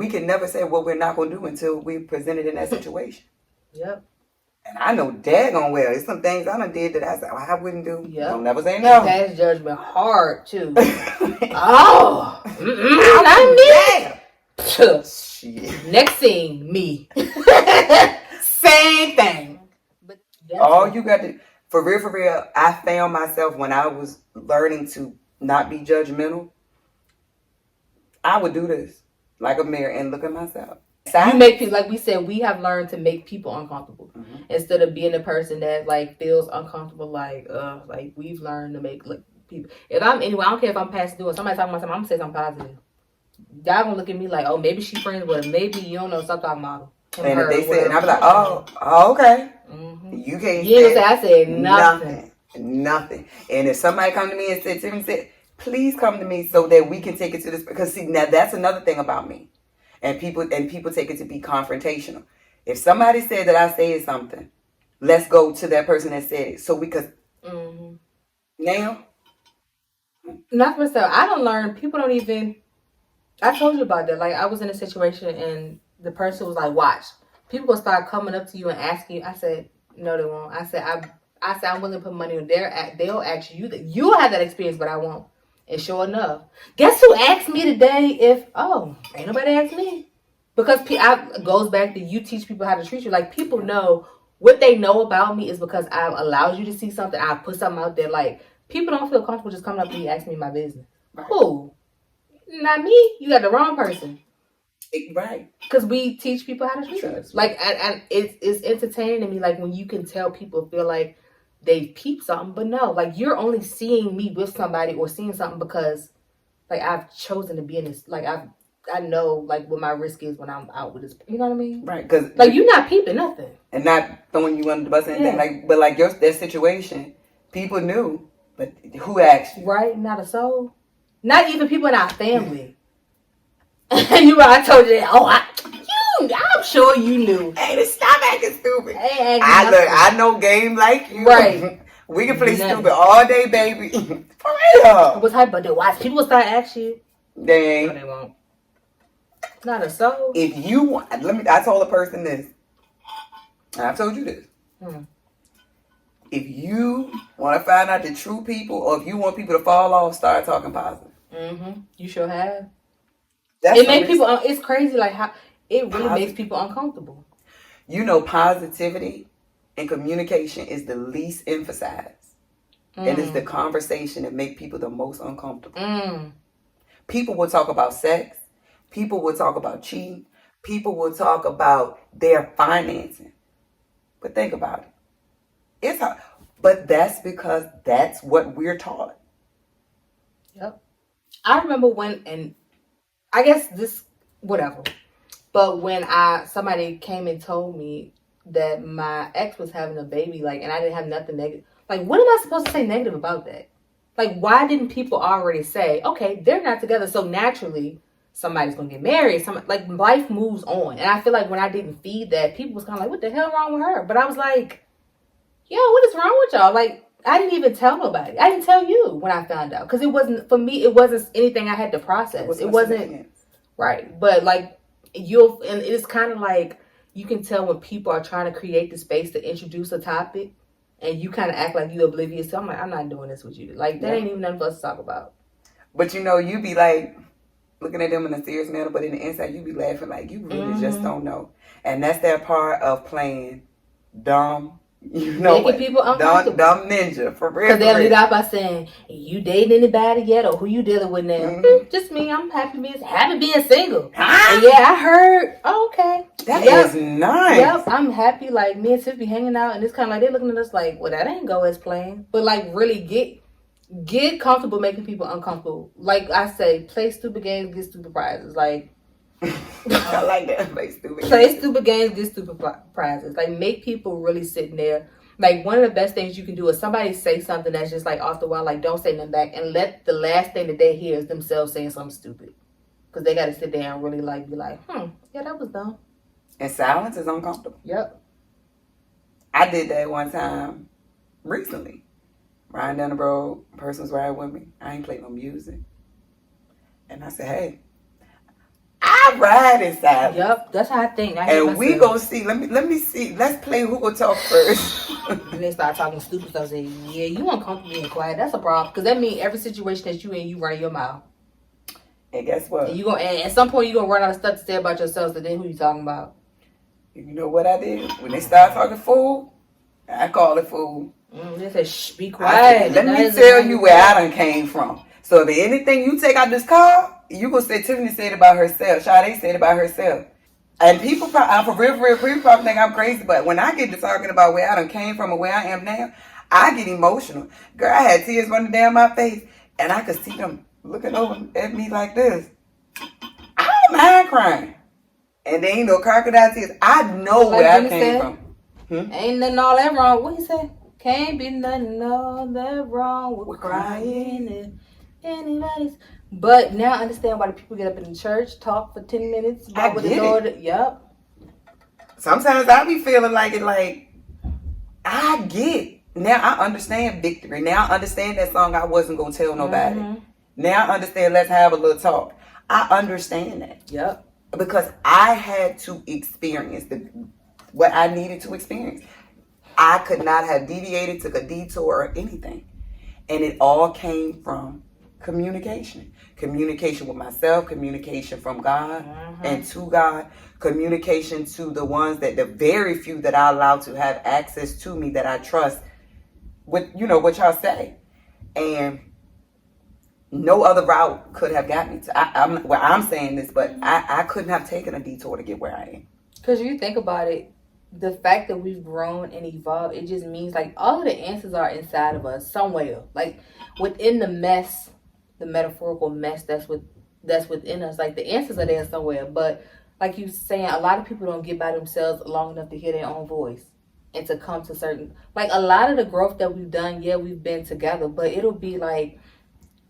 we can never say what we're not going to do until we're presented in that situation. Yep. And I know daggone well, there's some things I done did that I said, I wouldn't do. Yep. Don't never say no. Pass judgment hard, too. Oh. Not me. Shit. Next thing, me. Same thing. But all you got to, for real, I found myself when I was learning to not be judgmental, I would do this like a mirror and look at myself. You make people, like we said, we have learned to make people uncomfortable instead of being the person that like feels uncomfortable. Like we've learned to make people. If I'm anyway, I don't care if I'm past due or somebody talking about something, I'm gonna say something positive. Y'all gonna look at me like, oh, maybe she friends with her, maybe you don't know, stop talking about her. And if they say, and I'll be like, oh okay. You can't say I said nothing. Nothing. And if somebody come to me and said, please come to me so that we can take it to this, because see, now that's another thing about me. And people take it to be confrontational. If somebody said that I said something, let's go to that person that said it. So now, not for myself. I don't learn. People don't even. I told you about that. Like I was in a situation and the person was like, "Watch." People will start coming up to you and asking you. I said, "No, they won't." I said, I'm willing to put money on there. They'll ask you that you'll have that experience, but I won't. And sure enough, guess who asked me today ain't nobody asked me. Because it goes back to you teach people how to treat you. Like, people know what they know about me is because I've allowed you to see something. I put something out there. Like, people don't feel comfortable just coming up to me and asking me my business. Right. Who? Not me. You got the wrong person. Right. Because we teach people how to treat us. Like, and it's entertaining to me, like, when you can tell people feel like they peep something, but no, like, you're only seeing me with somebody or seeing something because, like, I've chosen to be in this, like, I know, like, what my risk is when I'm out with this, you know what I mean? Right, because, like, you're not peeping nothing. And not throwing you under the bus or anything, like, but, like, that situation, people knew, but who asked you? Right, not a soul. Not even people in our family. I told you that, I'm sure you knew. Hey, stop acting stupid. I know game like you. Right. We can play stupid all day, baby. For real. What's hype, but watch people will start asking you. They ain't. No, they won't. Not a soul. If you want, I told a person this. And I've told you this. If you want to find out the true people, or if you want people to fall off, start talking positive. You sure have. It makes people. It's crazy, like how it really makes people uncomfortable. You know, positivity and communication is the least emphasized. It is the conversation that make people the most uncomfortable. People will talk about sex. People will talk about cheating. People will talk about their financing. But think about it. It's hard. But that's because that's what we're taught. Yep. I remember when, and I guess this, whatever. But when somebody came and told me that my ex was having a baby, like, and I didn't have nothing negative. Like, what am I supposed to say negative about that? Like, why didn't people already say, okay, they're not together, so naturally somebody's gonna get married? Like, life moves on. And I feel like when I didn't feed that, people was kind of like, what the hell wrong with her? But I was like, yo, what is wrong with y'all? Like, I didn't even tell nobody. I didn't tell you when I found out. Because it wasn't, for me, it wasn't anything I had to process. It wasn't, right. But, like, and it's kind of like, you can tell when people are trying to create the space to introduce a topic, and you kind of act like you're oblivious to. I'm like, I'm not doing this with you. Like, that ain't even nothing for us to talk about. But, you know, you be like, looking at them in a serious manner, but in the inside, you be laughing like, you really just don't know. And that's that part of playing dumb. You know, making people uncomfortable. Dumb ninja, for real. Because they'll lead out by saying, you dating anybody yet, or who you dealing with now? Just me. I'm happy being single. And yeah, I heard. Oh, okay. That is nice. Yep, I'm happy. Like, me and Tiff be hanging out, and it's kind of like they're looking at us like, well, that ain't go as planned. But, like, really get comfortable making people uncomfortable. Like I say, play stupid games, get stupid prizes. Like, I like that. Play stupid games, get stupid prizes. Like, make people really sitting there. Like, one of the best things you can do is somebody say something that's just like off the wall. Like, don't say nothing back, and let the last thing that they hear is themselves saying something stupid. Because they got to sit there and really like be like, yeah, that was dumb. And silence is uncomfortable. Yep. I did that one time recently. Riding down the road, a person was riding with me. I ain't playing no music. And I said, hey, I I ride in silence. Yep, that's how I think. And we gonna see. Let me see. Let's play who will talk first. And they start talking stupid stuff. Say, yeah, you uncomfortable being quiet. That's a problem because that means every situation that you in, you run your mouth. And guess what? And you gonna at some point you gonna run out of stuff to say about yourself. So then who you talking about? You know what I did when they start talking fool? I call it fool. They say, shh, be quiet. Let me tell you where I done came from. So if anything you take out this car, you gonna say Tiffany said about herself. Sade said about herself. And people probably, people probably think I'm crazy, but when I get to talking about where I done came from and where I am now, I get emotional. Girl, I had tears running down my face, and I could see them looking over at me like this. I don't mind crying. And there ain't no crocodile tears. I know like where I came from. Ain't nothing all that wrong. What he say? Can't be nothing all that wrong with crying if anybody's. But now I understand why the people get up in the church, talk for 10 minutes about what the Lord. Yep. Sometimes I be feeling like it, like I get. Now I understand victory. Now I understand that song I wasn't gonna tell nobody. Now I understand let's have a little talk. I understand that. Yep. Because I had to experience what I needed to experience. I could not have deviated, took a detour or anything. And it all came from communication. Communication with myself, communication from God and to God, communication to the ones the very few that I allow to have access to me that I trust with, what y'all say. And no other route could have got me to, I'm saying this, but I couldn't have taken a detour to get where I am. Because you think about it, the fact that we've grown and evolved, it just means like all of the answers are inside of us somewhere. Like within the mess, the metaphorical mess that's within us. Like the answers are there somewhere. But like you saying, a lot of people don't get by themselves long enough to hear their own voice and to come to certain, like a lot of the growth that we've done, yeah, we've been together, but it'll be like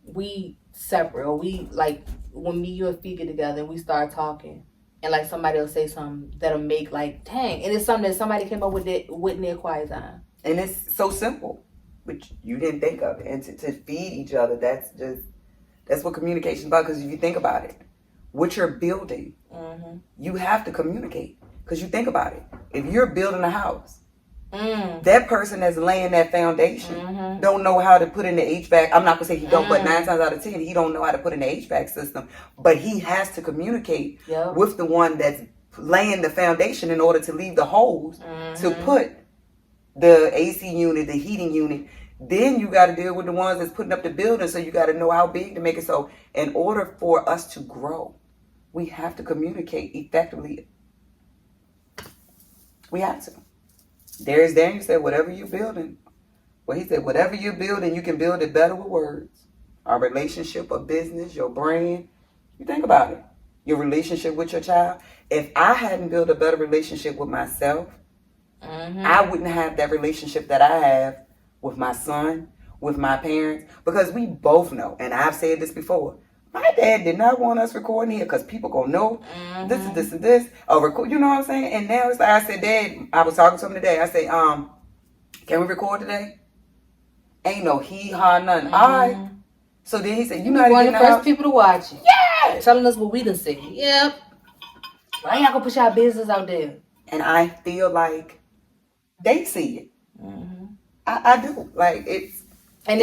we separate, or we like when me, you and Fee get together and we start talking. And like somebody will say something that'll make like, dang. And it's something that somebody came up with in their quiet time. And it's so simple, but you didn't think of it. And to feed each other, that's what communication is about. Because if you think about it, what you're building, you have to communicate. Because you think about it. If you're building a house, that person that's laying that foundation don't know how to put in the HVAC. I'm not going to say he don't, but 9 times out of 10, he don't know how to put in the HVAC system. But he has to communicate with the one that's laying the foundation in order to leave the holes to put the AC unit, the heating unit. Then you got to deal with the ones that's putting up the building. So you got to know how big to make it. So in order for us to grow, we have to communicate effectively. We have to. Darius Daniel said, whatever you're building, he said, whatever you're building, you can build it better with words. Our relationship, a business, your brand. You think about it. Your relationship with your child. If I hadn't built a better relationship with myself, I wouldn't have that relationship that I have with my son, with my parents. Because we both know, and I've said this before, my dad did not want us recording here because people gonna know this is this and this. You know what I'm saying? And now it's like I said, Dad, I was talking to him today. I say, can we record today? Ain't no hee-haw, nothing. All right. So then he said, you know how to one get of the first people to watch it. Yeah. Telling us what we done said. Yep. Why y'all gonna push our business out there? And I feel like they see it. I do. Like it's. And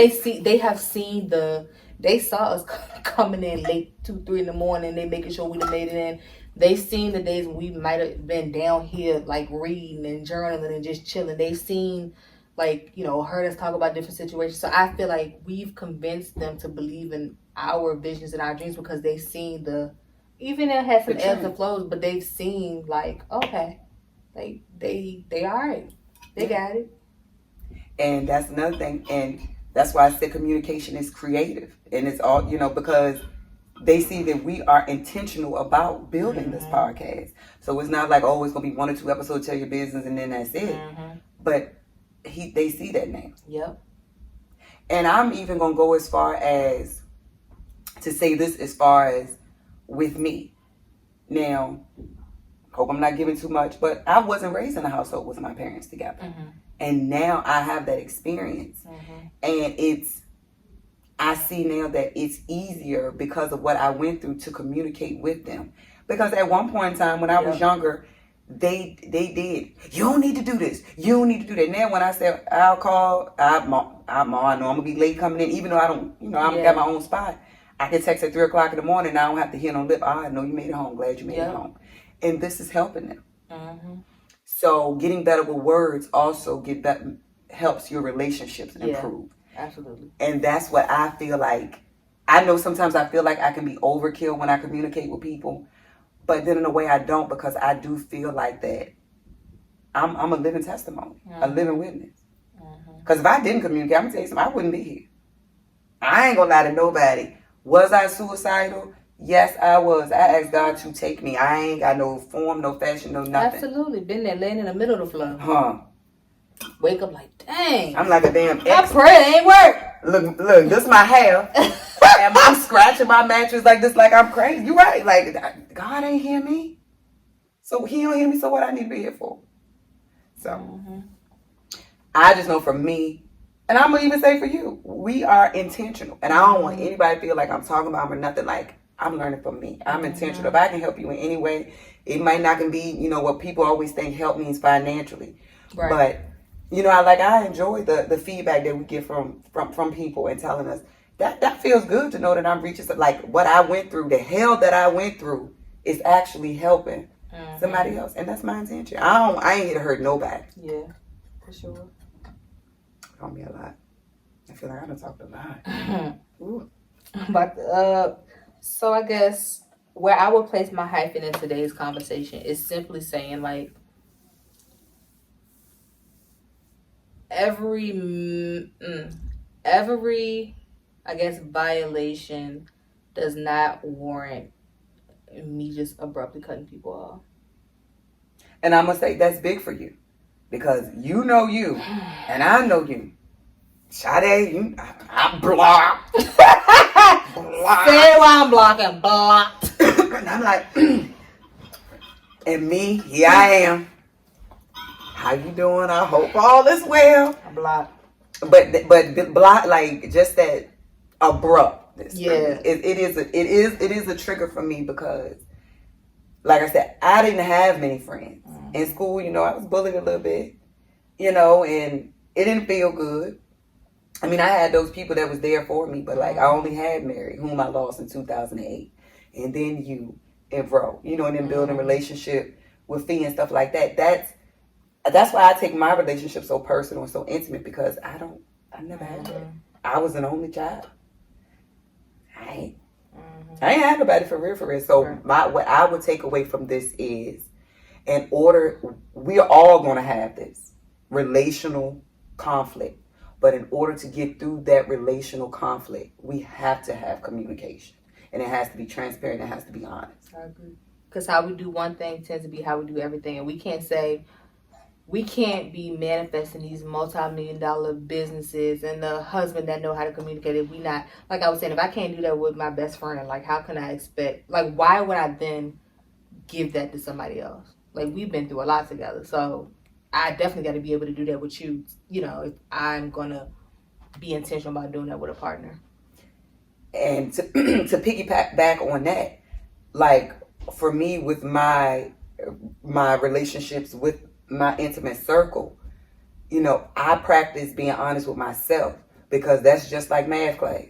they saw us coming in late 2-3 in the morning. They making sure we done made it in. They seen the days when we might have been down here like reading and journaling and just chilling. They seen like, heard us talk about different situations. So I feel like we've convinced them to believe in our visions and our dreams because they've seen even it had some ebbs and flows, but they've seen like, okay, like they all right. They got it. And that's another thing. And that's why I said communication is creative. And it's all, because they see that we are intentional about building this podcast. So it's not like, oh, it's going to be 1 or 2 episodes, tell your business, and then that's it. But they see that now. Yep. And I'm even going to go as far as to say this as far as with me. Now, hope I'm not giving too much, but I wasn't raised in a household with my parents together. And now I have that experience. And I see now that it's easier because of what I went through to communicate with them. Because at one point in time when I was younger, they did. You don't need to do this. You don't need to do that. Now when I say I'll call, I know I'm gonna be late coming in, even though I don't, I got my own spot. I can text at 3:00 in the morning. And I don't have to hear no lip. I know you made it home. Glad you made it home. And this is helping them. Mm-hmm. So getting better with words also helps your relationships improve. Absolutely. And that's what I feel like. I know sometimes I feel like I can be overkill when I communicate with people. But then in a way I don't, because I do feel like that I'm a living testimony, a living witness. Because if I didn't communicate, I'm going to tell you something, I wouldn't be here. I ain't going to lie to nobody. Was I suicidal? Yes, I was. I asked God to take me. I ain't got no form, no fashion, no nothing. Absolutely. Been there laying in the middle of the floor. Huh. Wake up like, dang. I'm like a damn I pray it ain't work. Look, this is my hair. And I'm scratching my mattress like this, like I'm crazy. You right. Like, God ain't hear me. So he don't hear me, so what I need to be here for? So, I just know for me, and I'm going to even say for you, we are intentional. And I don't want anybody to feel like I'm talking about them or nothing. Like, I'm learning from me. I'm intentional. If I can help you in any way, it might not can be, what people always think help means financially. Right. But, I enjoy the feedback that we get from people and telling us that feels good to know that I'm reaching, like what I went through, the hell that I went through is actually helping somebody else. And that's my intention. I ain't here to hurt nobody. Yeah, for sure. Call me a lot. I feel like I done talked a lot. Ooh. But, so I guess where I would place my hyphen in today's conversation is simply saying, like, every I guess violation does not warrant me just abruptly cutting people off. And I'm gonna say that's big for you, because you know you and I know you. Sade, I blocked. Say why I'm blocking, blocked. And I'm like, and me, here I am. How you doing? I hope all is well. I blocked. But block, like, just that abruptness. Yeah. It is a trigger for me, because, like I said, I didn't have many friends. In school, I was bullied a little bit, and it didn't feel good. I mean, I had those people that was there for me, but like I only had Mary, whom I lost in 2008, and then you and Bro, and then building relationship with Fee and stuff like that. That's why I take my relationship so personal and so intimate, because I never had that. I was an only child. I ain't had nobody for real. So what I would take away from this is, we are all going to have this relational conflict. But in order to get through that relational conflict, we have to have communication. And it has to be transparent. It has to be honest. I agree. Because how we do one thing tends to be how we do everything. And we can't be manifesting these multi-million-dollar businesses and the husband that know how to communicate if we not, like I was saying, if I can't do that with my best friend, like how can I expect, like why would I then give that to somebody else? Like we've been through a lot together. So I definitely got to be able to do that with you, if I'm going to be intentional about doing that with a partner. And to piggyback back on that, like for me with my relationships with my intimate circle, I practice being honest with myself, because that's just like math class,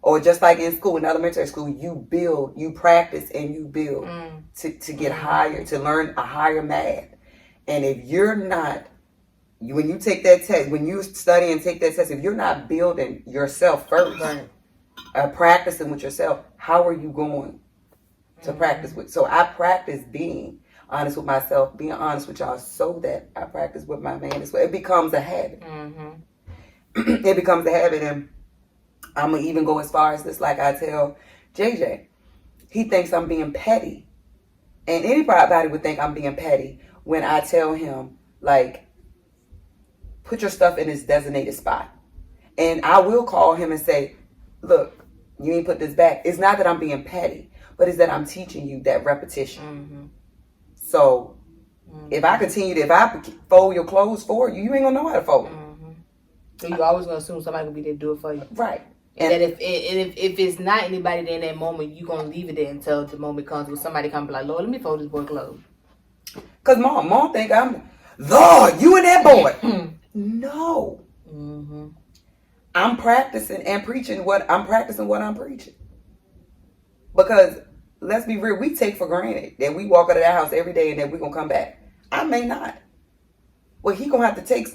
or just like in school, in elementary school, you practice and you build to get higher, to learn a higher math. And if you're not, when you take that test, when you study and take that test, if you're not building yourself first, practicing with yourself, how are you going to practice with? So I practice being honest with myself, being honest with y'all, so that I practice with my man as well. It becomes a habit. It becomes a habit. And I'm going to even go as far as this, like I tell JJ, he thinks I'm being petty. And anybody would think I'm being petty when I tell him, like, put your stuff in this designated spot. And I will call him and say, look, you ain't put this back. It's not that I'm being petty, but it's that I'm teaching you that repetition. So if I fold your clothes for you, you ain't gonna know how to fold. So you always gonna assume somebody gonna be there to do it for you. Right. And that if it's not anybody there in that moment, you're going to leave it there until the moment comes where somebody comes and be like, Lord, let me fold this boy clothes. Because mom think I'm, Lord, you and that boy. No. Mm-hmm. I'm practicing and preaching what I'm preaching. Because let's be real, we take for granted that we walk out of that house every day and that we're going to come back. I may not. Well, he going to have to take,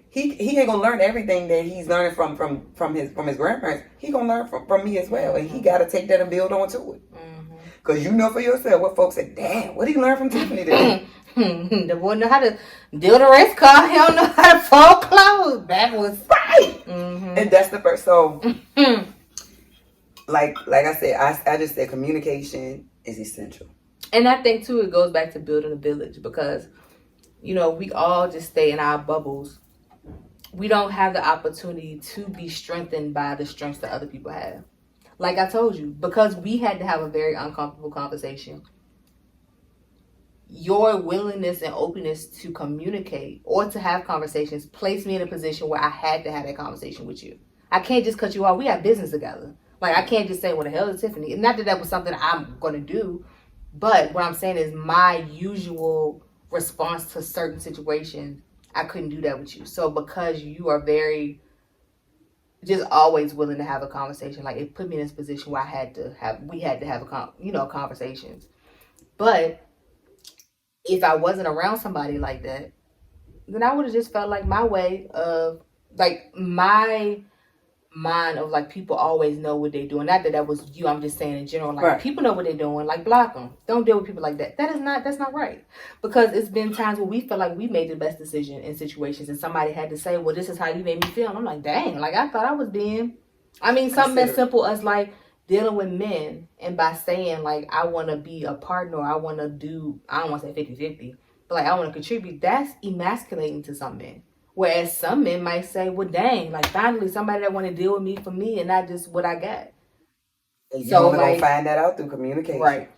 he ain't going to learn everything that he's learning from his grandparents. He going to learn from me as well. And he got to take that and build onto it. Because you know for yourself what folks say, damn, what did he learn from Tiffany today? The boy know how to deal the race car. He don't know how to fold clothes backwards. Right. Mm-hmm. And that's the first. So, like I said, I just said communication is essential. And I think, too, it goes back to building a village because, you know, we all just stay in our bubbles. We don't have the opportunity to be strengthened by the strengths that other people have. Like I told you, because we had to have a very uncomfortable conversation. Your willingness and openness to communicate or to have conversations placed me in a position where I had to have that conversation with you. I can't just cut you off. We have business together. Like, I can't just say, what the hell is Tiffany? Not that that was something I'm going to do, but what I'm saying is my usual response to certain situations, I couldn't do that with you. So because you are very just always willing to have a conversation, like, it put me in this position where we had to have conversations. But if I wasn't around somebody like that, then I would have just felt like my way of, like, my mind of, like, people always know what they're doing. Not that that was you, I'm just saying in general, like, right. People know what they're doing, like, block them. Don't deal with people like that. That's not right. Because it's been times where we feel like we made the best decision in situations and somebody had to say, well, this is how you made me feel. And I'm like, dang, like, I thought I was being, something as simple as, like, dealing with men, and by saying, like, I want to be a partner, I want to do, I don't want to say 50-50, but, like, I want to contribute, that's emasculating to some men. Whereas some men might say, well, dang, like, finally somebody that want to deal with me for me and not just what I got. And you're only going to find that out through communication. Right.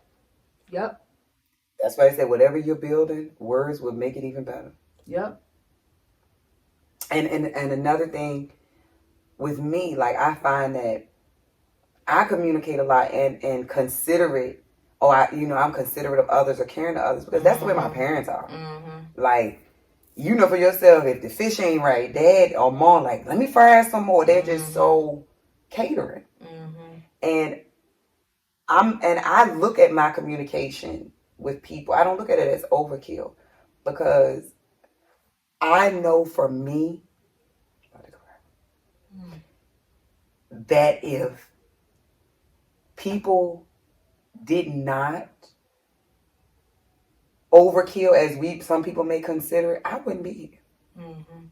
Yep. That's why I said whatever you're building, words will make it even better. Yep. And another thing with me, like, I find that I communicate a lot and considerate, I'm considerate of others or caring to others because that's the way my parents are. Mm-hmm. Like, you know for yourself, if the fish ain't right, dad or mom, like, let me fry some more. They're just so catering. Mm-hmm. And I look at my communication with people. I don't look at it as overkill because I know for me that if people did not overkill as some people may consider it, I wouldn't be here. Mm-hmm.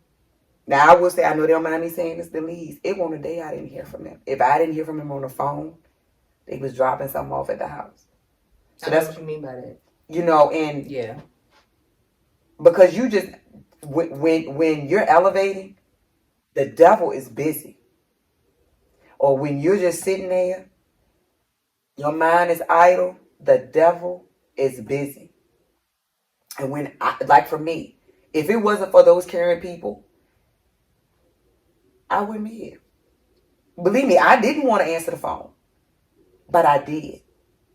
Now, I will say, I know they don't mind me saying this to Lee's. It wasn't a day I didn't hear from them. If I didn't hear from them on the phone, they was dropping something off at the house. So that's what you mean by that. And yeah, because you just, when you're elevating, the devil is busy. Or when you're just sitting there, your mind is idle, the devil is busy. And for me, if it wasn't for those caring people, I wouldn't be here. Believe me, I didn't want to answer the phone, but I did.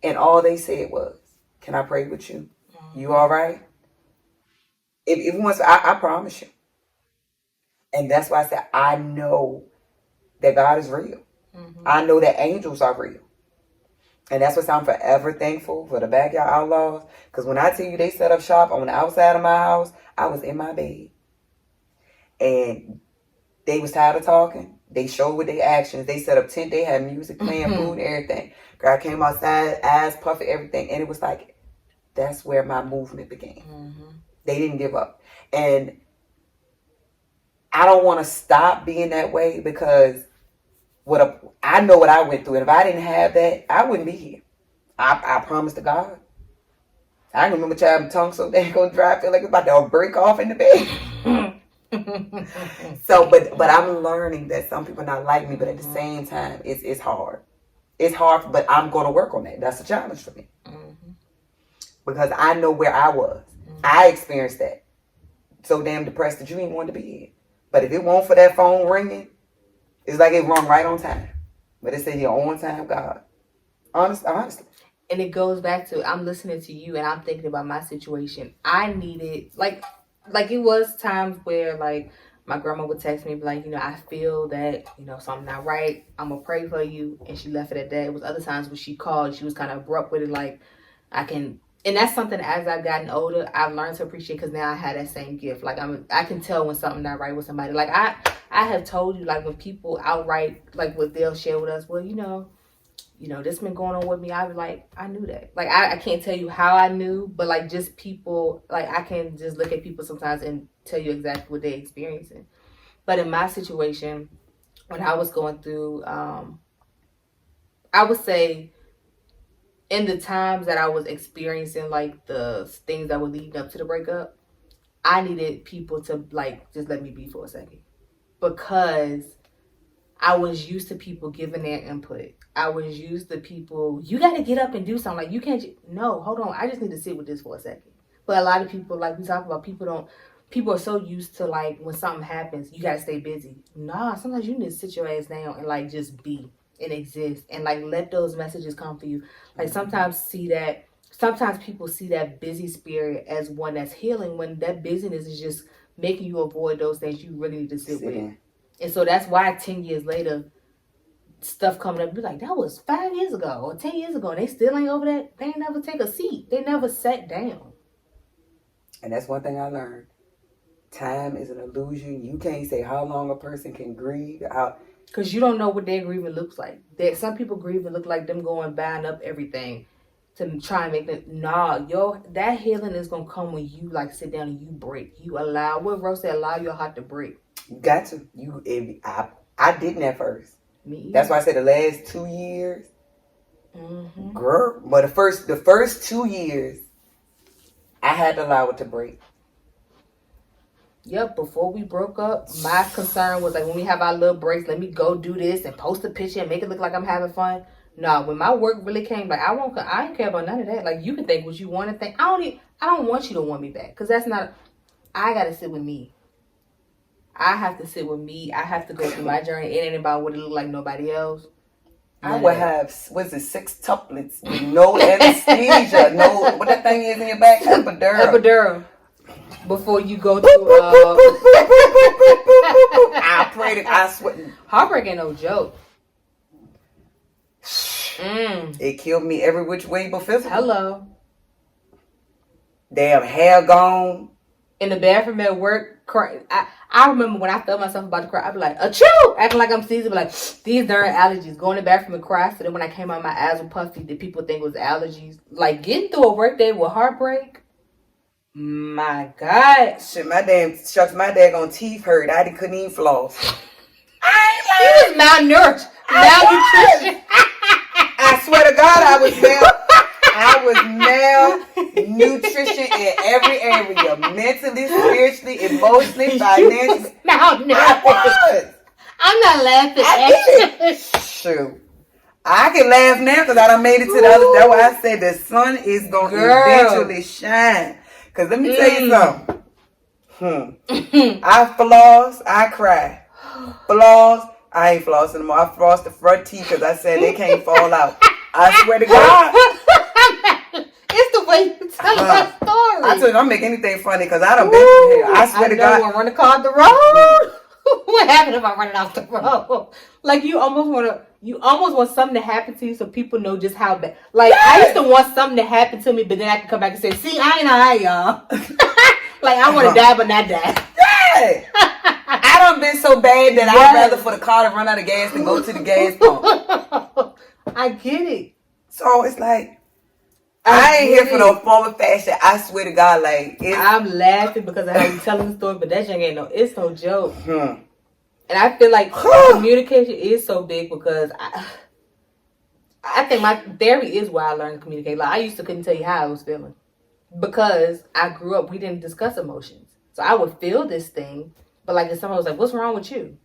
And all they said was, can I pray with you? Mm-hmm. You all right? If once, I promise you. And that's why I said, I know that God is real. Mm-hmm. I know that angels are real. And that's what I'm forever thankful for the Backyard Outlaws. Because when I tell you they set up shop on the outside of my house, I was in my bed. And they was tired of talking. They showed with their actions. They set up tent. They had music playing, mm-hmm. food, and everything. Girl, I came outside, eyes puffy, everything. And it was like, that's where my movement began. Mm-hmm. They didn't give up. And I don't want to stop being that way because I know what I went through. And if I didn't have that, I wouldn't be here. I promise to God. I can remember having tongue so dang gonna dry. I feel like it's about to break off in the bed. So, but I'm learning that some people not like me, but at the same time, it's hard. It's hard, but I'm going to work on that. That's a challenge for me. Mm-hmm. Because I know where I was. Mm-hmm. I experienced that. So damn depressed that you didn't want to be here. But if it weren't for that phone ringing, it's like it rung right on time. But they say your own time, God. Honestly. And it goes back to, I'm listening to you and I'm thinking about my situation. I needed, like it was times where, like, my grandma would text me, like, I feel that, something not right. I'm going to pray for you. And she left it at that. It was other times when she called, she was kind of abrupt with it, like, and that's something as I've gotten older, I've learned to appreciate, because now I had that same gift. Like, I can tell when something not right with somebody. Like, I have told you, like, when people outright, like, what they'll share with us, well, this been going on with me. I was like, I knew that. Like, I can't tell you how I knew, but, like, just people, like, I can just look at people sometimes and tell you exactly what they're experiencing. But in my situation, when I was going through, I would say, in the times that I was experiencing, like, the things that were leading up to the breakup, I needed people to, like, just let me be for a second. Because I was used to people giving their input. I was used to people, you got to get up and do something. Like, you can't, no, hold on. I just need to sit with this for a second. But a lot of people, like we talk about, people are so used to, like, when something happens, you got to stay busy. Nah, sometimes you need to sit your ass down and, like, just be and exist. And, like, let those messages come for you. Like, sometimes people see that busy spirit as one that's healing, when that busyness is just making you avoid those things you really need to sit with. And so that's why 10 years later, stuff coming up, be like, that was 5 years ago or 10 years ago, and they still ain't over that. They ain't never take a seat. They never sat down. And that's one thing I learned. Time is an illusion. You can't say how long a person can grieve. Because you don't know what their grieving looks like. Some people grieving look like them going buying up everything to try and make them. Nah, that healing is going to come when you, like, sit down and you break. You allow, what Rose said, allow your heart to break. You got to. I didn't at first. Me either. That's why I said the last 2 years. Mm-hmm. Girl. But the first 2 years, I had to allow it to break. Yep, before we broke up, my concern was, like, when we have our little breaks, let me go do this and post a picture and make it look like I'm having fun. No, when my work really came, like, I ain't care about none of that. Like, you can think what you want to think. I don't want you to want me back, because that's not, I got to sit with me. I have to sit with me. I have to go through my journey. It ain't about what it look like nobody else. I would have, 6 tuplets with no anesthesia, no, what that thing is in your back? Epidural. Before you go through, I pray to, I swear. Heartbreak ain't no joke. It killed me every which way but physical. Hello. Damn hair gone. In the bathroom at work, crying. I remember when I felt myself about to cry, I'd be like, achoo! Acting like I'm seasoned, but like, these darn allergies. Go in the bathroom and cry. So then when I came out, my eyes were puffy. Did people think it was allergies? Like, getting through a work day with heartbreak? My God. Shit, my daggone teeth hurt. I couldn't even floss. I ain't lying. You was malnourished. Malnutrition. I swear to God, I was malnutrition in every area. Mentally, spiritually, emotionally, financially. I'm not laughing at you. Shoot. I can laugh now because I done made it to the other. That's why I said the sun is going to eventually shine. Because let me tell you something. I floss, I cry. Floss, I ain't flossing anymore. I floss the front teeth because I said they can't fall out. I swear to God. It's the way you tell my story. I told you, I'm making anything funny because I done been through here. I swear to God. I want to call the road. What happened if I run it off the road? Like, you almost want something to happen to you so people know just how bad. Like, yes! I used to want something to happen to me, but then I can come back and say, see, I ain't alright, y'all. Like, I want to die, but not die. Yeah. I done been so bad that I'd rather for the car to run out of gas than go to the gas pump. I get it. So it's like, I ain't here for no form of fashion. I swear to God, like, I'm laughing because of how you telling the story, but that thing ain't it's no joke. And I feel like communication is so big because I think my therapy is why I learned to communicate. Like, I used to couldn't tell you how I was feeling because I grew up, we didn't discuss emotions. So I would feel this thing, but like if someone was like, what's wrong with you?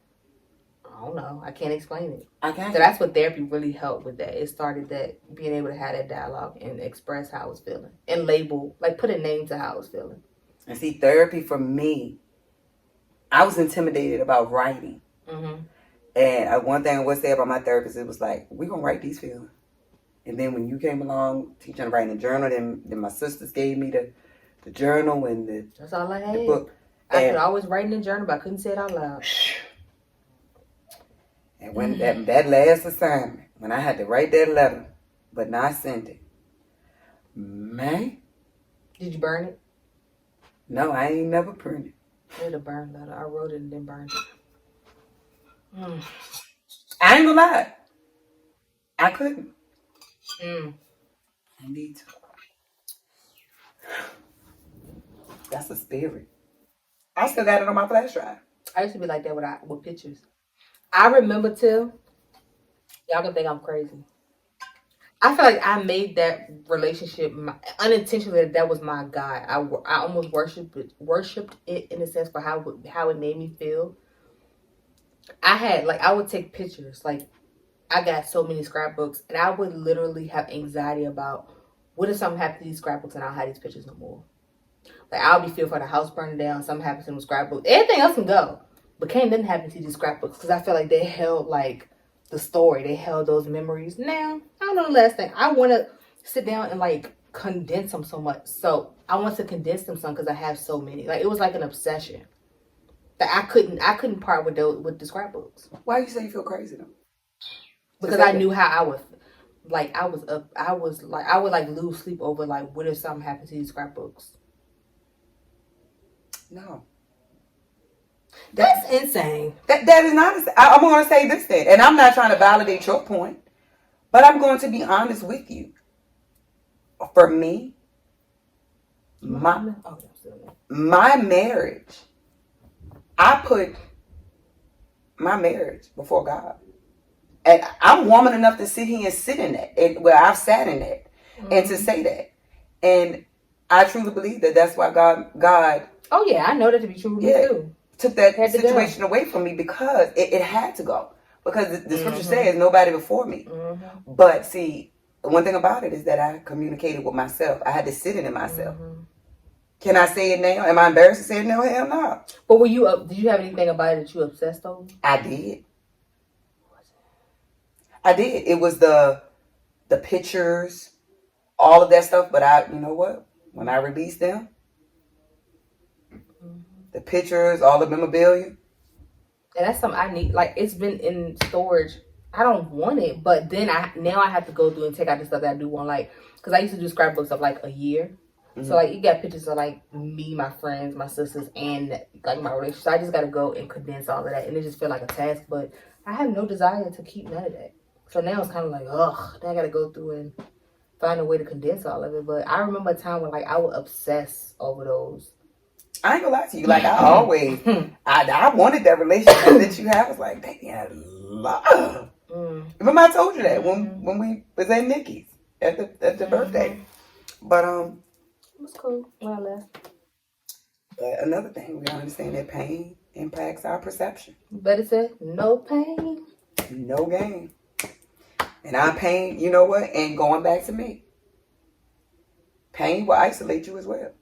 I don't know. I can't explain it. Okay. So that's what therapy really helped with that. It started that being able to have that dialogue and express how I was feeling and label, like put a name to how I was feeling. And see, therapy for me, I was intimidated about writing. And one thing I would say about my therapist, it was like, we're going to write these feelings. And then when you came along, teaching to write in a journal, then my sisters gave me the journal and that's all I had. The book. I could always write in the journal, but I couldn't say it out loud. And when that last assignment, when I had to write that letter, but not send it, man. Did you burn it? No, I ain't never burned it. I did a burn letter. I wrote it and then burned it. I ain't gonna lie. I couldn't. I need to. That's a spirit. I still got it on my flash drive. I used to be like that with pictures. I remember too. Y'all can think I'm crazy. I feel like I made that relationship unintentionally. That was my God. I almost worshipped it in a sense for how it made me feel. I would take pictures. Like, I got so many scrapbooks, and I would literally have anxiety about what if something happened to these scrapbooks and I don't have these pictures no more. Like, I'll be fearful for the house burning down, something happens to the scrapbooks. Everything else can go, but can't nothing happen to these scrapbooks because I feel like they held like the story. They held those memories. Now, I don't know the last thing. I want to sit down and like condense them so much. So I want to condense them some because I have so many. Like, it was like an obsession that I couldn't part with the scrapbooks. Why you say you feel crazy though? Because I knew how I was. Like, I would like lose sleep over like what if something happened to these scrapbooks. No. That's insane. That is not. I'm going to say this then, and I'm not trying to validate your point, but I'm going to be honest with you. For me, my marriage, I put my marriage before God, and I'm woman enough to sit here and sit in that, where I've sat in that, and to say that, and I truly believe that that's why God. Oh yeah, I know that to be true with me too. Took that situation away from me because it had to go. Because the scripture says nobody before me. But see, one thing about it is that I communicated with myself. I had to sit in it myself. Can I say it now? Am I embarrassed to say it now? Hell no. But did you have anything about it that you obsessed over? I did. It was the pictures, all of that stuff. But you know what? When I released them, the pictures, all the memorabilia. And that's something I need. Like, it's been in storage. I don't want it, but then now I have to go through and take out the stuff that I do want. Like, because I used to do scrapbooks of like a year. So like, you got pictures of like me, my friends, my sisters, and like my relationship. So I just got to go and condense all of that, and it just feel like a task. But I have no desire to keep none of that. So now it's kind of like, ugh, now I got to go through and find a way to condense all of it. But I remember a time when like I would obsess over those. I ain't gonna lie to you. Like, I always, I wanted that relationship that you have. I was like, dang, I love. Remember I told you that when we was at Nikki's at the birthday. But it was cool when I left. But another thing, we gotta understand that pain impacts our perception. But it said no pain, no gain. And our pain, you know what? And going back to me, pain will isolate you as well.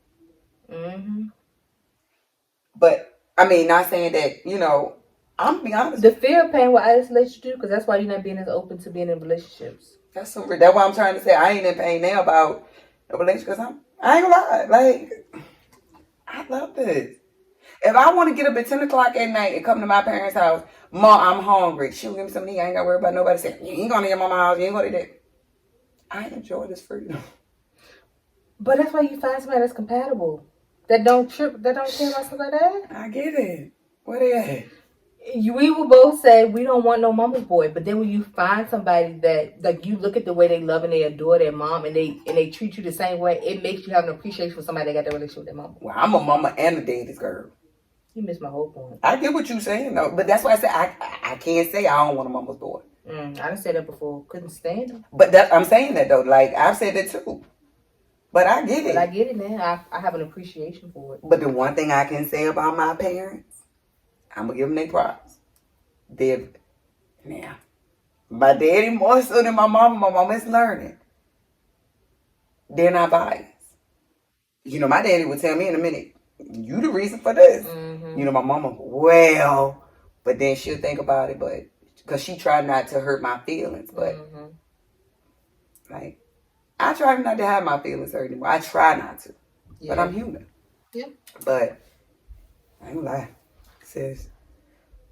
But, I mean, not saying that, you know, I'm going to be honest. The fear of pain will isolate you too, because that's why you're not being as open to being in relationships. That's why I'm trying to say I ain't in pain now about a relationship, because I ain't going to lie. Like, I love this. If I want to get up at 10 o'clock at night and come to my parents' house, Mom, I'm hungry. She'll give me something to eat. I ain't got to worry about nobody saying, you ain't going to your mama's house. You ain't going to that. I enjoy this freedom. But that's why you find somebody that's compatible. That don't trip, that don't care about stuff like that. I get it. Where they at? We will both say we don't want no mama's boy, but then when you find somebody that, like, you look at the way they love and they adore their mom and they treat you the same way, it makes you have an appreciation for somebody that got that relationship with their mama. Well, I'm a mama and a daddy's girl. You missed my whole point. I get what you're saying though, but that's why I said I can't say I don't want a mama's boy. I didn't say that before. Couldn't stand him. But I'm saying that though. Like, I've said that too. But I get it. But I get it now. I have an appreciation for it. But the one thing I can say about my parents, I'm going to give them their props. Now, my daddy more so than my mama. My mama is learning. They're not biased. You know, my daddy would tell me in a minute, you the reason for this. You know, my mama, well, but then she'll think about it. But because she tried not to hurt my feelings, but like I try not to have my feelings hurt anymore. I try not to, but I'm human. Yep. But I ain't gonna lie, sis.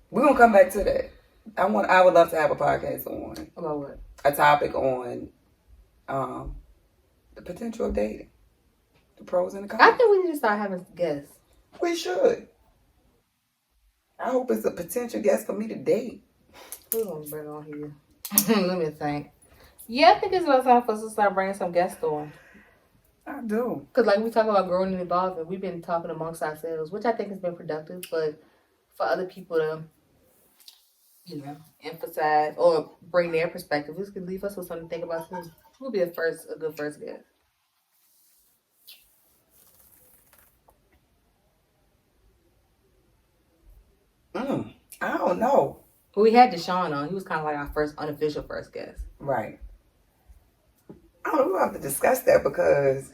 We're gonna come back to that. I would love to have a podcast on about what? A topic on the potential of dating, the pros and the cons. I think we need to start having guests. We should. I hope it's a potential guest for me to date. Who's gonna bring on here? Let me think. Yeah, I think it's about time for us to start bringing some guests on. I do. Because like we talk about growing and evolving, we've been talking amongst ourselves, which I think has been productive, but for other people to, emphasize or bring their perspective, this could leave us with something to think about too. Who would be a good first guest? I don't know. Well, we had Deshaun on. He was kind of like our first unofficial first guest. Right. I don't know. We'll have to discuss that because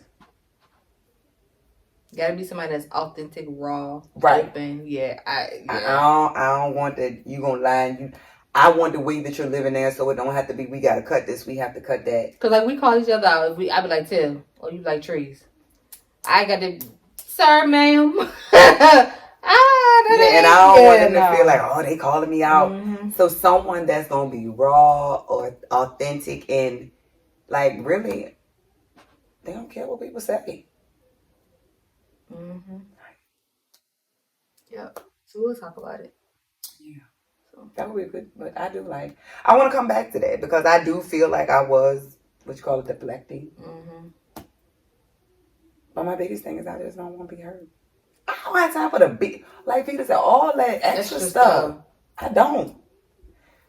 Gotta be somebody that's authentic, raw, right. open. Yeah. I don't want that you gonna lie and I want the way that you're living there, so it don't have to be we gotta cut this, we have to cut that. Cause like we call each other out. I be like Tim, or you like Trees. I got to, sir, ma'am. And I don't want them to feel like, oh, they calling me out. Mm-hmm. So someone that's gonna be raw or authentic and like really, they don't care what people say. Mm-hmm. Yep. So we'll talk about it. Yeah. So that would be good. But I want to come back to that because I do feel like I was, what you call it, deflecting. Mm-hmm. But my biggest thing is I just don't want to be hurt. I don't have time for the big, like Peter said, all that extra stuff. I don't.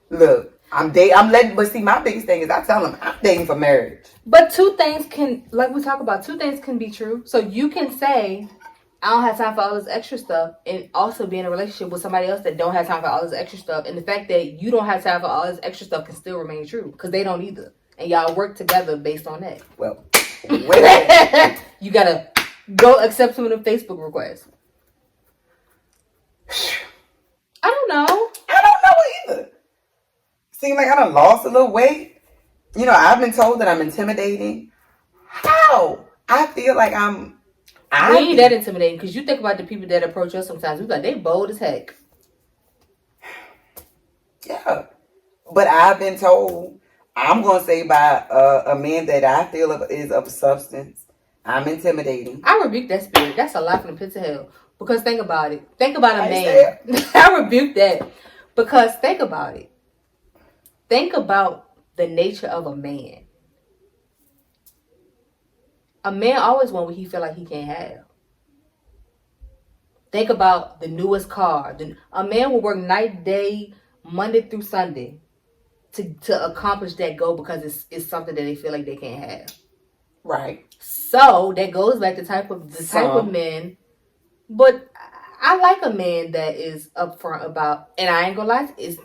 Look, but see, my biggest thing is I tell them I'm dating for marriage. But two things can be true. So you can say, I don't have time for all this extra stuff, and also be in a relationship with somebody else that don't have time for all this extra stuff. And the fact that you don't have time for all this extra stuff can still remain true because they don't either. And y'all work together based on that. Well, wait. You gotta go accept some of the Facebook requests. I don't know either. Seems like I done lost a little weight. I've been told that I'm intimidating. How? I feel like we ain't that intimidating because you think about the people that approach us sometimes. We like, they bold as heck. Yeah. But I've been told, I'm going to say by a man that I feel is of substance, I'm intimidating. I rebuke that spirit. That's a lie from the pits of hell. Because think about it. Think about a man. I rebuke that. Because think about it. Think about the nature of a man. A man always wants what he feel like he can't have. Think about the newest car. A man will work night, day, Monday through Sunday to accomplish that goal because it's something that they feel like they can't have. Right. So that goes back to type of men. But I like a man that is upfront about, and I ain't gonna lie, it's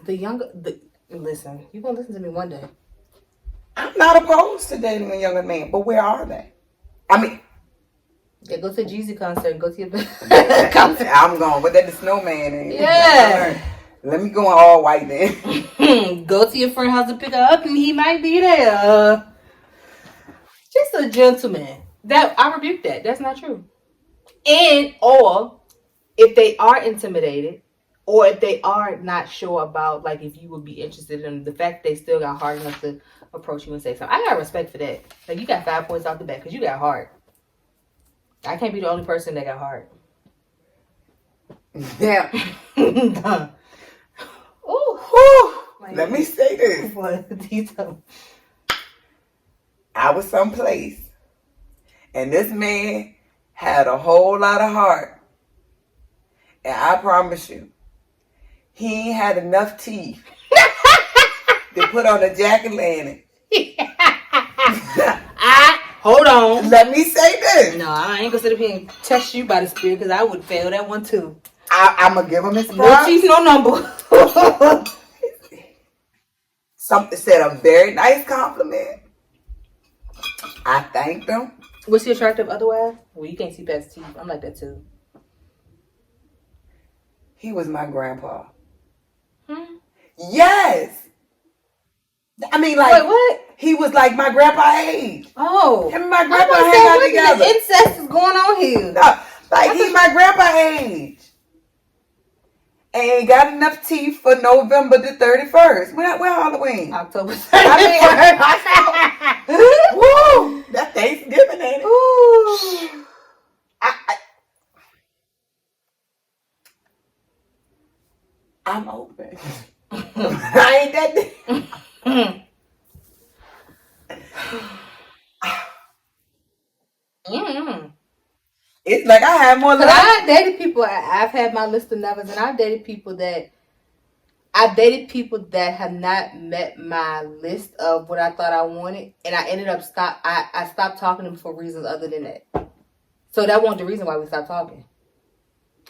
listen, you're gonna listen to me one day. I'm not opposed to dating a younger man, but where are they? I mean, yeah, go to a Jeezy concert and go to your concert. I'm going, but that the snowman is. Yeah. Let me go all white then. Go to your friend's house and pick her up, and he might be there. Just a gentleman. That I rebuke that. That's not true. Or if they are intimidated, or if they are not sure about, like, if you would be interested in the fact they still got heart enough to approach you and say something. I got respect for that. Like, you got 5 points off the bat because you got heart. I can't be the only person that got heart. Yeah. Let me say this. What? I was someplace, and this man had a whole lot of heart. And I promise you, he ain't had enough teeth to put on a jack-o'-lantern. Hold on. Let me say this. No, I ain't gonna sit up here and test you by the spirit because I would fail that one too. I'm gonna give him his props. No teeth, no number. Something said a very nice compliment. I thanked him. Was he attractive otherwise? Well, you can't see past teeth. I'm like that too. He was my grandpa. Yes. I mean, like, wait, what? He was like my grandpa age. Oh. Him and my grandpa hang out together. The incest is going on here. No, like, he's my grandpa age. And ain't got enough teeth for November the 31st. When Halloween? October 31st. Woo! That's Thanksgiving, ain't it? Ooh. I'm open. I ain't that big. It's like I have more love. I dated people. I've had my list of nevers, and I've dated people that have not met my list of what I thought I wanted, and I ended up I stopped talking to them for reasons other than that. So that wasn't the reason why we stopped talking.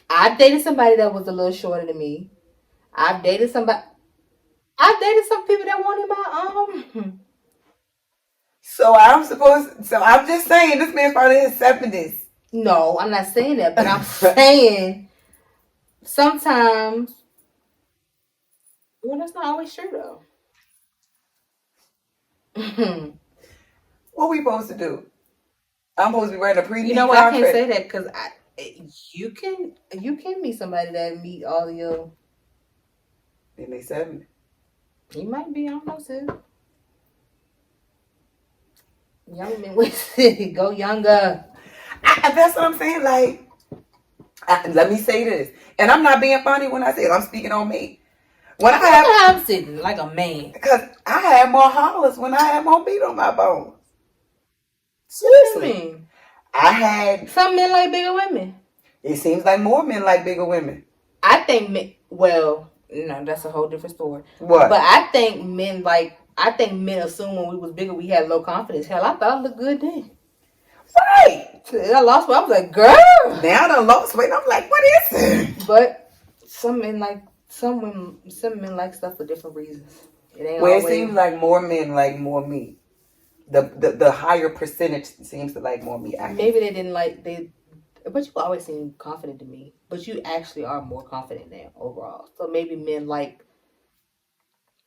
I dated somebody that was a little shorter than me. I've dated some people that wanted my So I'm just saying this man's probably in his 70s. No, I'm not saying that, but I'm saying sometimes. Well, that's not always true though. What we supposed to do? I'm supposed to be writing a pre-need You know what? contract. I can't say that because you can meet somebody that meet all your. In their 70s. He might be. I don't know, sis. Young men with go younger. That's what I'm saying. Like, let me say this, and I'm not being funny when I say it. I'm speaking on me. When I'm sitting like a man because I had more hollers when I had more meat on my bones. Seriously, I had some men like bigger women. It seems like more men like bigger women. I think men. Well, no, that's a whole different story. What? But I think men assume when we was bigger we had low confidence. Hell, I thought I looked good then. Right. I lost weight. I was like, girl. Now I done lost weight. I'm like, what is it? But some men like stuff for different reasons. It seems like more men like more meat. The higher percentage seems to like more meat. Maybe they didn't like they. But you always seem confident to me. But you actually are more confident now overall. So maybe men like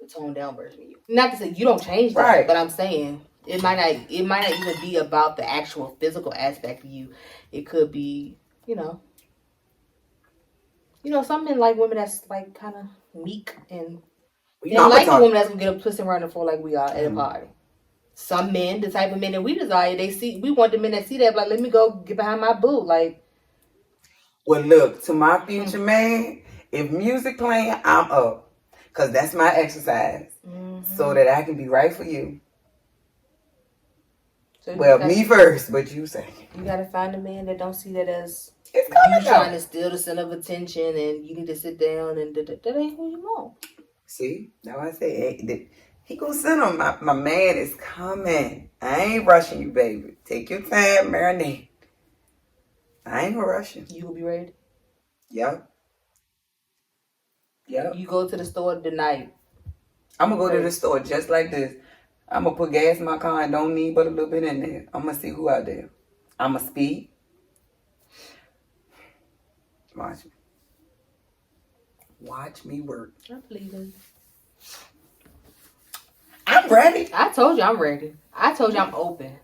the toned down version of you. Not to say you don't change that, right? But I'm saying it might not even be about the actual physical aspect of you. It could be, some men like women that's like kind of meek and they like a woman that's gonna get up twisting around the floor like we are at a party. Some men, the type of men that we desire, we want the men that see that, like, let me go get behind my boo. Like, well, look, to my future man, if music playing, I'm up. Because that's my exercise. Mm-hmm. So that I can be right for you. So me first, but you second. You got to find a man that don't see that as it's coming trying to steal the center of attention and you need to sit down and that ain't who you want. See, now I say, he gonna send him. My man is coming. I ain't rushing you, baby. Take your time, marinate. I ain't gonna rush you. You gonna be ready? Yep. You go to the store tonight. I'm gonna go to the store just like this. I'm gonna put gas in my car and don't need but a little bit in there. I'm gonna see who out there. I'm gonna speed. Watch me work. I believe it. I'm ready. I told you I'm ready. I told you I'm open.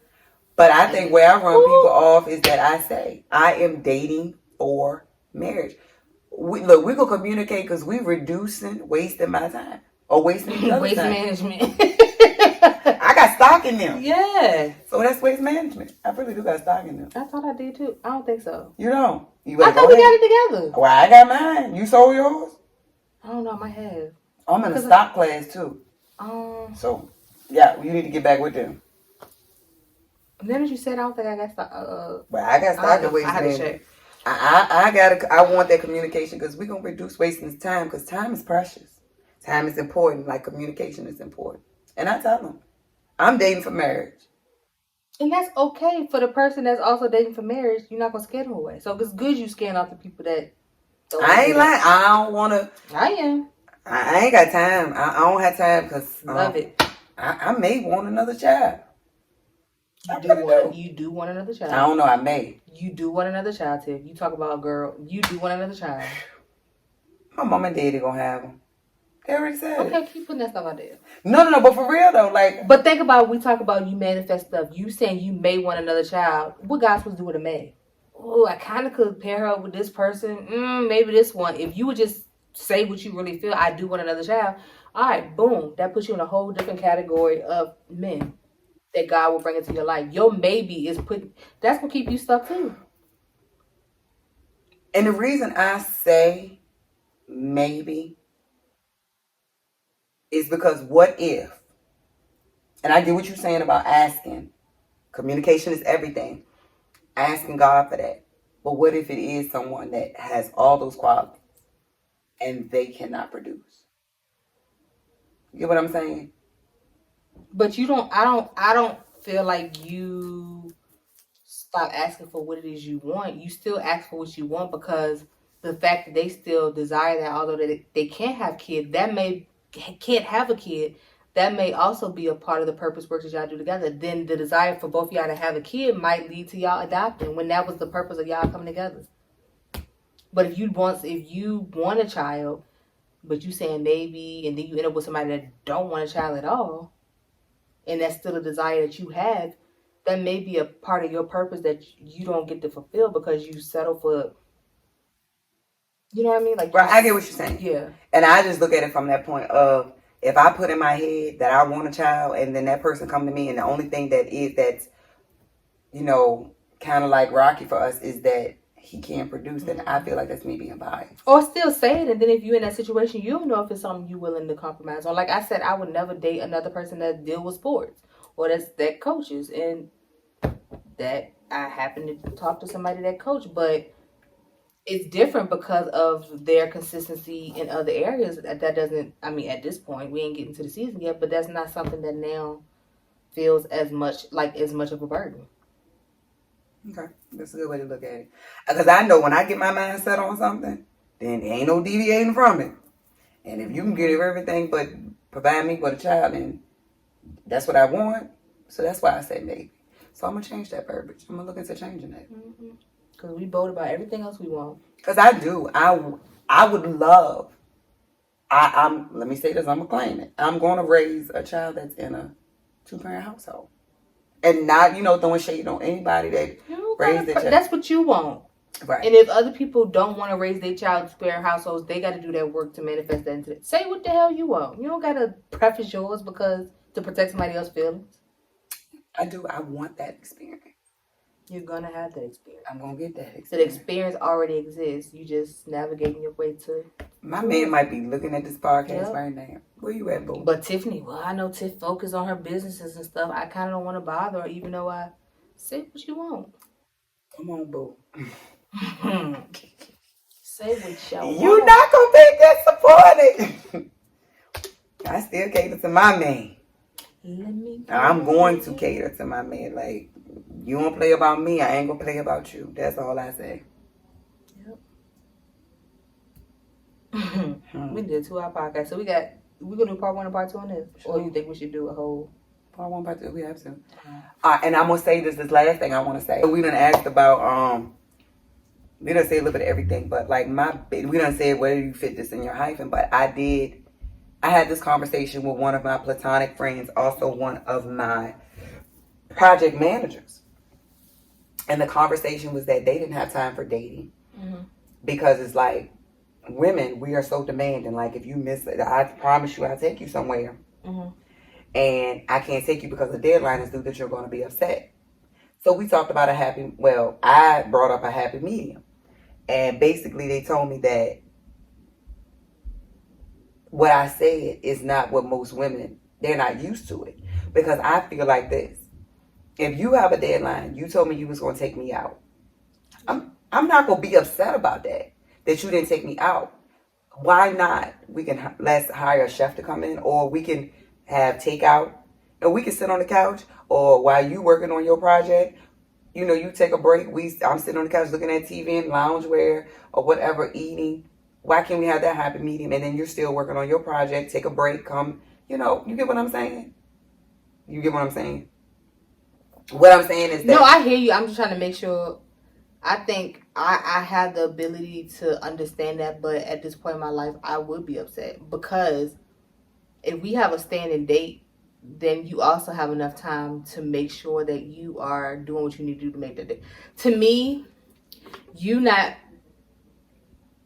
But I think where I run people off is that I say, I am dating for marriage. We're going to communicate because we're wasting my time. Or wasting each other's waste time. Management. I got stock in them. Yeah. So that's waste management. I really do got stock in them. I thought I did too. I don't think so. You don't? I thought we got it together. Well, I got mine. You sold yours? I don't know. I might have. I'm in a stock class too. So, yeah, you need to get back with them. Then as you said, I don't think I got stock. Well, I got stock in waste management. I want that communication because we're going to reduce wasting time because time is precious. Time is important, like communication is important. And I tell them, I'm dating for marriage. And that's okay for the person that's also dating for marriage. You're not going to scare them away. So it's good you scaring off the people that I ain't lying. I don't want to. I am. I ain't got time. I don't have time because love it. I may want another child. You do want another child. I don't know. I may. You do want another child, Tiff. You talk about a girl. You do want another child. My mom and daddy gonna have them. They already said it. Okay, keep putting that stuff out there. No, but for real though, like. But think about, we talk about you manifest stuff. You saying you may want another child. What God's supposed to do with a may? Oh, I kind of could pair her with this person. Maybe this one. If you would just say what you really feel, I do want another child. All right, boom. That puts you in a whole different category of men that God will bring into your life. Your maybe is that's gonna keep you stuck too. And the reason I say maybe is because what if, and I get what you're saying about asking. Communication is everything. Asking God for that. But what if it is someone that has all those qualities and they cannot produce? You get what I'm saying? But I don't feel like you stop asking for what it is you want. You still ask for what you want, because the fact that they still desire that, although they can't have kids, can't have a kid, that may also be a part of the purpose work that y'all do together. Then the desire for both of y'all to have a kid might lead to y'all adopting, when that was the purpose of y'all coming together. But if you want a child, but you saying maybe, and then you end up with somebody that don't want a child at all, and that's still a desire that you have, that may be a part of your purpose that you don't get to fulfill because you settle for, you know what I mean? Like, right, I get what you're saying. Yeah. And I just look at it from that point of, if I put in my head that I want a child, and then that person come to me, and the only thing that's, you know, kind of like Rocky for us is that he can't produce, then I feel like that's me being biased. Or still say it, and then if you're in that situation, you don't know if it's something you're willing to compromise on. Like I said, I would never date another person that deal with sports or that coaches, and that I happen to talk to somebody that coach, but it's different because of their consistency in other areas. That doesn't, I mean, at this point, we ain't getting to the season yet, but that's not something that now feels as much of a burden. Okay, that's a good way to look at it. Because I know when I get my mind set on something, then there ain't no deviating from it. And if you can give everything but provide me with a child, then that's what I want. So that's why I say maybe. So I'm going to change that verbiage. I'm going to look into changing that. Because we bold about everything else we want. Because I do. I would love, let me say this, I'm going to claim it. I'm going to raise a child that's in a 2-parent household. And not, throwing shade on anybody that raised their child. That's what you want. Right. And if other people don't want to raise their child in 2-parent households, they got to do that work to manifest that into it. Say what the hell you want. You don't got to preface yours to protect somebody else's feelings. I do. I want that experience. You're going to have that experience. I'm going to get that experience. That experience already exists. You just navigating your way to. My man might be looking at this podcast right now. Where you at, boo? But Tiffany, I know Tiff focus on her businesses and stuff. I kind of don't want to bother her, even though I say what you want. Come on, boo. Say what you want. You're not going to be disappointed. I still cater to my man. I'm going to cater to my man. Like, you don't play about me, I ain't going to play about you. That's all I say. Yep. We did 2-hour podcast. So we going to do part 1 and part 2 on this? Sure. Or you think we should do a whole... Part 1, part 2, we have to. And I'm going to say this last thing I want to say. We done asked about, we done say a little bit of everything, but like we done said whether you fit this in your hyphen, but I had this conversation with one of my platonic friends, also one of my project managers. And the conversation was that they didn't have time for dating. Mm-hmm. Because it's like, women, we are so demanding. Like, if you miss it, I promise you I'll take you somewhere. Mm-hmm. And I can't take you because the deadline is due that you're going to be upset. So we talked about I brought up a happy medium. And basically they told me that what I said is not what most women, they're not used to it. Because I feel like this. If you have a deadline, you told me you was going to take me out. I'm not going to be upset about that you didn't take me out. Why not? Let's hire a chef to come in, or we can have takeout, and we can sit on the couch, or while you working on your project, you take a break. I'm sitting on the couch looking at TV and loungewear or whatever, eating. Why can't we have that happy medium? And then you're still working on your project, take a break, come, you get what I'm saying? You get what I'm saying? What I'm saying is that... No, I hear you. I'm just trying to make sure I think I have the ability to understand that, but at this point in my life, I would be upset because if we have a standing date, then you also have enough time to make sure that you are doing what you need to do to make that date. To me, you not,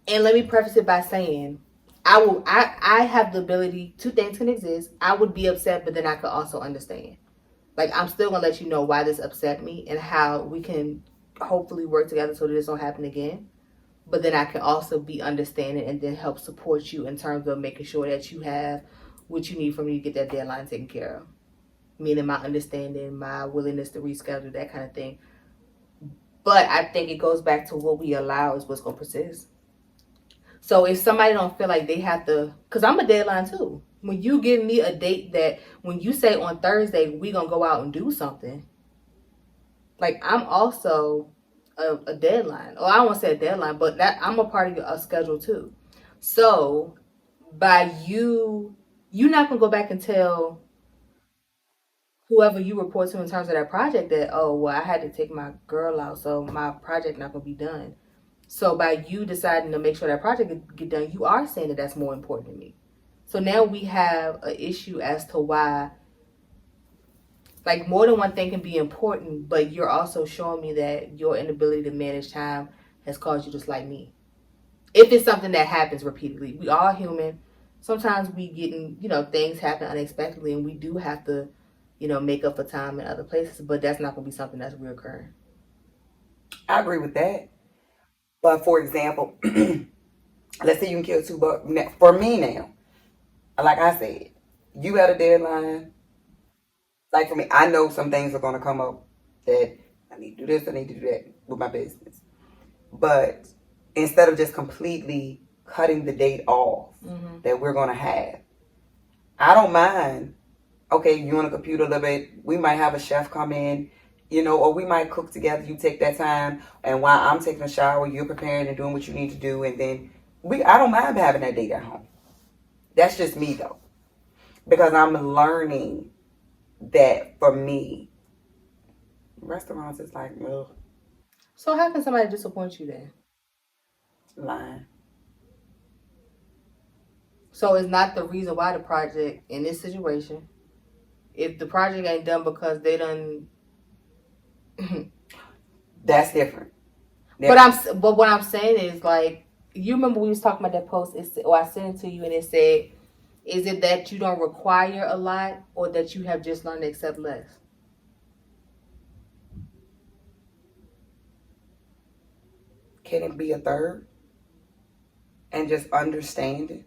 and let me preface it by saying, I have the ability, two things can exist. I would be upset, but then I could also understand. Like, I'm still gonna let you know why this upset me and how we can hopefully work together so that this don't happen again. But then I can also be understanding and then help support you in terms of making sure that you have what you need for me to get that deadline taken care of. Meaning my understanding, my willingness to reschedule, that kind of thing. But I think it goes back to what we allow is what's gonna persist. So if somebody don't feel like they have to, because I'm a deadline too. When you give me a date that when you say on Thursday we gonna go out and do something, like I'm also a deadline. Or I don't want to say a deadline, but that I'm a part of your schedule too. So by you're not gonna go back and tell whoever you report to in terms of that project that, oh well, I had to take my girl out, so my project not gonna be done. So by you deciding to make sure that project get done, you are saying that that's more important to me. So now we have an issue as to why, like, more than one thing can be important, but you're also showing me that your inability to manage time has caused you to dislike me. If it's something that happens repeatedly, we all human. Sometimes we getting, things happen unexpectedly, and we do have to, make up for time in other places. But that's not gonna be something that's reoccurring. I agree with that. But for example, let's say you can kill two bucks. For me now, like I said, you got a deadline. Like for me, I know some things are going to come up that I need to do this, I need to do that with my business. But instead of just completely cutting the date off that we're going to have, I don't mind. Okay, you on a computer a little bit. We might have a chef come in, or we might cook together. You take that time, and while I'm taking a shower, you're preparing and doing what you need to do, and then I don't mind having that date at home. That's just me though, because I'm learning that for me, restaurants is like, ugh. So how can somebody disappoint you then? Lying. So it's not the reason why the project in this situation. If the project ain't done because they done, that's different. But what I'm saying is, like, you remember we was talking about that post, or I sent it to you and it said, is it that you don't require a lot or that you have just learned to accept less? Can it be a third? And just understand it?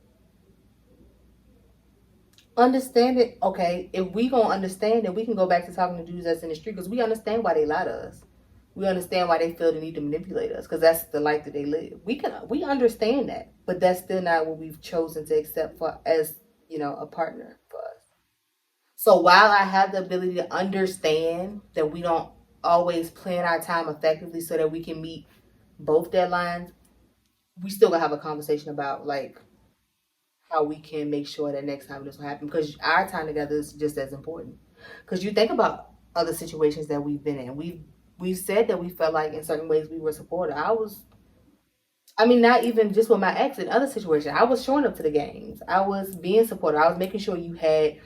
Understand it. Okay, if we gonna understand it, we can go back to talking to dudes that's in the street because we understand why they lie to us. We understand why they feel the need to manipulate us because that's the life that they live. We understand that, but that's still not what we've chosen to accept for as a partner for us. So while I have the ability to understand that we don't always plan our time effectively so that we can meet both deadlines, we still gonna have a conversation about like how we can make sure that next time this will happen because our time together is just as important. Because you think about other situations that we've been in, we've said that we felt like in certain ways we were supported. Not even just with my ex, in other situations, I was showing up to the games. I was being supportive. I was making sure you had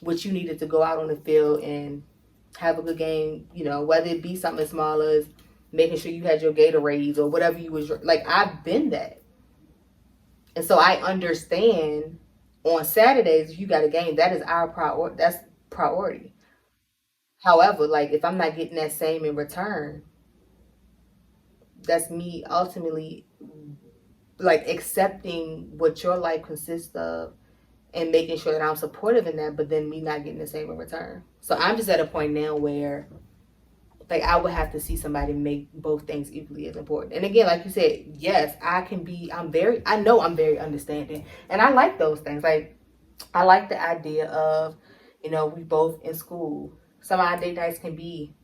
what you needed to go out on the field and have a good game, whether it be something as small as making sure you had your Gatorades or whatever you was like. I've been that. And so I understand on Saturdays, if you got a game, that is our priority. That's priority. However, like if I'm not getting that same in return, that's me ultimately like accepting what your life consists of and making sure that I'm supportive in that, but then me not getting the same in return. So I'm just at a point now where like I would have to see somebody make both things equally as important. And again, like you said, yes, I know I'm very understanding. And I like those things. Like I like the idea of, we both in school. Some of our date nights can be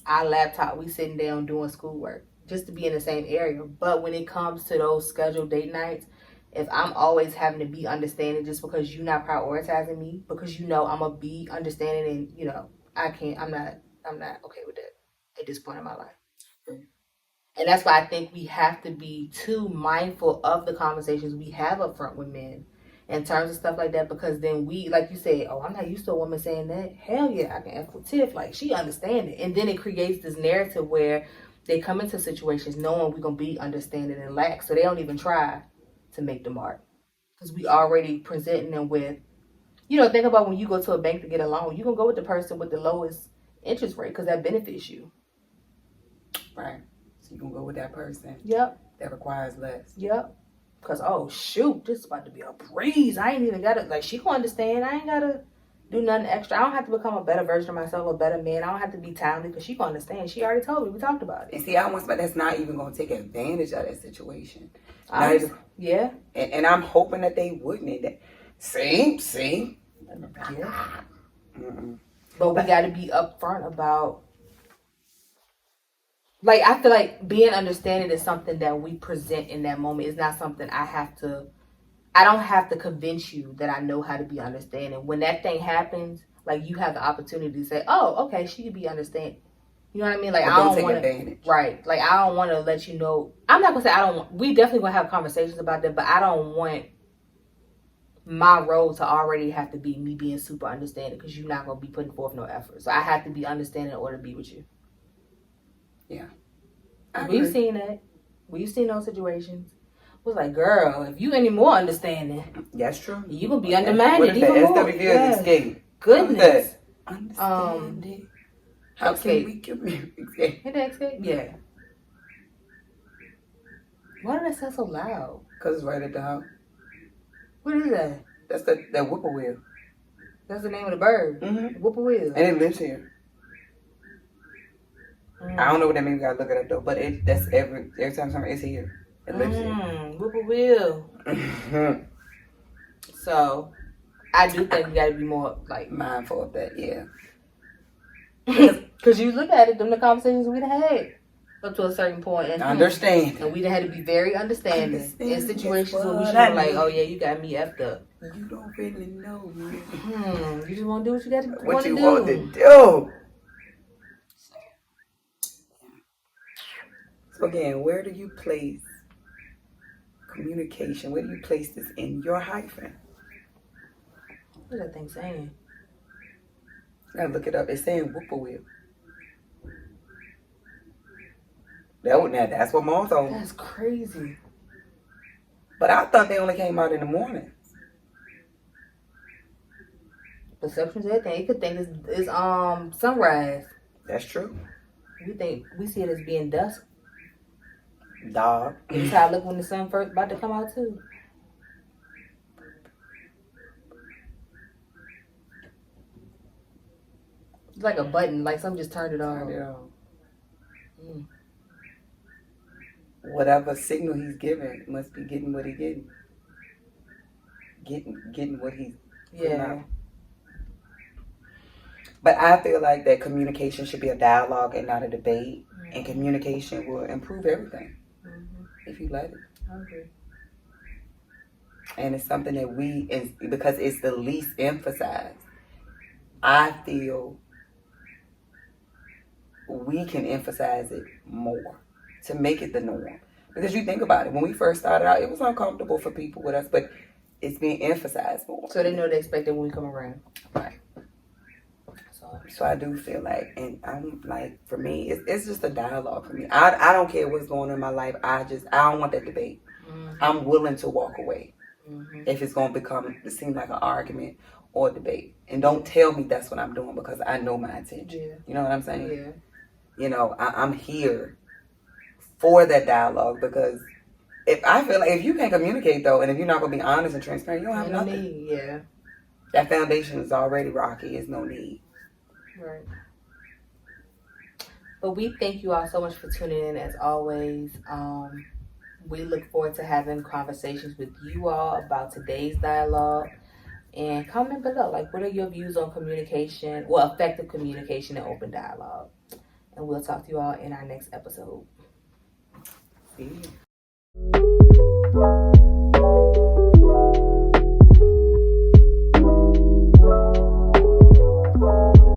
our laptop, we sitting down doing schoolwork just to be in the same area. But when it comes to those scheduled date nights, if I'm always having to be understanding just because you're not prioritizing me, because I'm gonna be understanding and I'm not okay with that at this point in my life. And that's why I think we have to be too mindful of the conversations we have up front with men in terms of stuff like that, because then we, like you said, oh, I'm not used to a woman saying that. Hell yeah, I can F with Tiff. Like, she understands it. And then it creates this narrative where they come into situations knowing we're going to be understanding and lax, so they don't even try to make the mark. Because we already presenting them with, think about when you go to a bank to get a loan, you're going to go with the person with the lowest interest rate because that benefits you. Right. So you're going to go with that person. Yep. That requires less. Yep. Because, oh, shoot, this is about to be a breeze. I ain't even got to, like, she can understand. I ain't got to do nothing extra. I don't have to become a better version of myself, a better man. I don't have to be talented because she can understand. She already told me. We talked about it. And see, I want somebody that's not even going to take advantage of that situation. Yeah. And I'm hoping that they wouldn't. See? Yeah. But we got to be upfront about, like, I feel like being understanding is something that we present in that moment. It's not something I don't have to convince you that I know how to be understanding. When that thing happens, like, you have the opportunity to say, oh, okay, she could be understanding. You know what I mean? Like, I don't take advantage. Right. Like, I don't want to let you know. I'm not going to say we definitely going to have conversations about that, but I don't want my role to already have to be me being super understanding, because you're not going to be putting forth no effort. So I have to be understanding in order to be with you. Yeah. We've seen that. We've seen those situations. It was like, girl, if you any more understanding, that's true. You gonna be undermined even more. SWV is escape. Goodness. Understanding. How escape. Can we communicate? Hit that escape? Yeah. Why did that sound so loud? Because it's right at the house. What is that? That's that whippoorwill. That's the name of the bird. Mm-hmm. Whippoorwill. And it lives here. I don't know what that means. We gotta look it up though. But that's every time it's here. It lives here. Whippoorwill. So, I do think we gotta be more like mindful of that. Yeah. Because you look at it, the conversations we'd had up to a certain point, and understand, and we'd had to be very understanding in situations where we should be like, oh yeah, you got me effed up. You don't really know me. You just want to do what you got to do. What you want to do. So again, where do you place communication? Where do you place this in your hyphen? What's that thing saying? I gotta look it up. It's saying whippoorwill. That's what Mom told me. That's crazy. But I thought they only came out in the morning. Perception's everything. You could think it's sunrise. That's true. We see it as being dusk. Dog. That's how I look when the sun first about to come out too. It's like a button, like something just turned it on. Whatever signal he's giving must be getting what he's getting. Getting what he's out. But I feel like that communication should be a dialogue and not a debate. Mm-hmm. And communication will improve everything if you let it. I agree. And it's something that because it's the least emphasized, I feel we can emphasize it more to make it the norm. Because you think about it, when we first started out, it was uncomfortable for people with us, but it's being emphasized more. So they know they expect it when we come around. Right. So I do feel like, and I'm like, for me, it's just a dialogue for me. I don't care what's going on in my life. I don't want that debate. Mm-hmm. I'm willing to walk away if it's going to seem like an argument or a debate. And don't tell me that's what I'm doing, because I know my intention. Yeah. You know what I'm saying? Yeah. You know, I'm here for that dialogue, because if you can't communicate though, and if you're not going to be honest and transparent, you don't have nothing. Yeah. That foundation is already rocky. There's no need. Right. But we thank you all so much for tuning in as always. We look forward to having conversations with you all about today's dialogue. And comment below, like, what are your views on communication, effective communication and open dialogue? And we'll talk to you all in our next episode. See you.